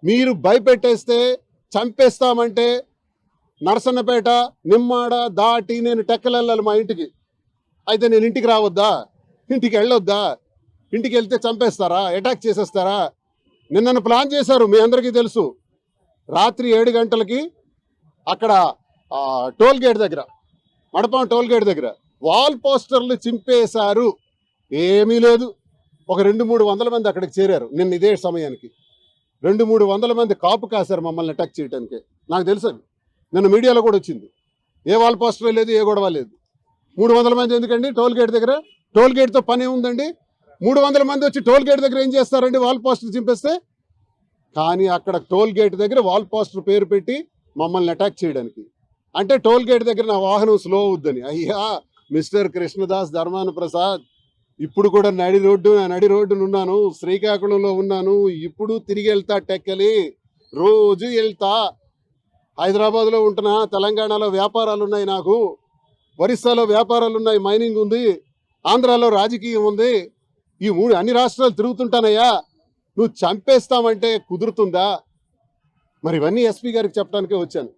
మీరు భయపెట్టేస్తే చంపేస్తామంటే నరసన్నపేట నిమ్మాడ దాటి నేను టెక్కలెళ్ళాలి మా ఇంటికి. అయితే నేను ఇంటికి రావద్దా? ఇంటికి వెళ్ళొద్దా? ఇంటికి వెళ్తే చంపేస్తారా? అటాక్ చేసేస్తారా? నిన్నను ప్లాన్ చేశారు, మీ అందరికీ తెలుసు. రాత్రి 7 గంటలకి అక్కడ టోల్ గేట్ దగ్గర, మడపాం టోల్ గేట్ దగ్గర వాల్ పోస్టర్లు చింపేశారు. ఏమీ లేదు. ఒక 200-300 మంది అక్కడికి చేరారు నిన్న ఇదే సమయానికి. 200-300 మంది కాపు కాశారు మమ్మల్ని అటాక్ చేయడానికి. నాకు తెలుసు అది, నిన్న మీడియాలో కూడా వచ్చింది. ఏ వాల్ పోస్టర్ లేదు, ఏ గొడవ లేదు. 300 మంది ఎందుకండి టోల్ గేట్ దగ్గర? టోల్ గేట్తో పని ఏముందండి? 300 మంది వచ్చి టోల్ గేట్ దగ్గర ఏం చేస్తారండి వాల్ పోస్టర్ చింపేస్తే? కానీ అక్కడ టోల్ గేట్ దగ్గర వాల్ పోస్టర్ పేరు పెట్టి మమ్మల్ని అటాక్ చేయడానికి. అంటే టోల్ గేట్ దగ్గర నా వాహనం స్లో అవుద్దని. అయ్యా మిస్టర్ కృష్ణదాస్ ధర్మాన ప్రసాద్, ఇప్పుడు కూడా నడి రోడ్డునున్నాను, శ్రీకాకుళంలో ఉన్నాను. ఇప్పుడు తిరిగి వెళ్తా టెక్కలి, రోజు వెళ్తా. హైదరాబాద్లో ఉంటున్నా, తెలంగాణలో వ్యాపారాలు ఉన్నాయి నాకు, ఒరిస్సాలో వ్యాపారాలు ఉన్నాయి, మైనింగ్ ఉంది, ఆంధ్రాలో రాజకీయం ఉంది. ఈ అన్ని రాష్ట్రాలు తిరుగుతుంటానయ్యా. నువ్వు చంపేస్తామంటే కుదురుతుందా? మరి ఇవన్నీ ఎస్పీ గారికి చెప్పడానికే వచ్చాను.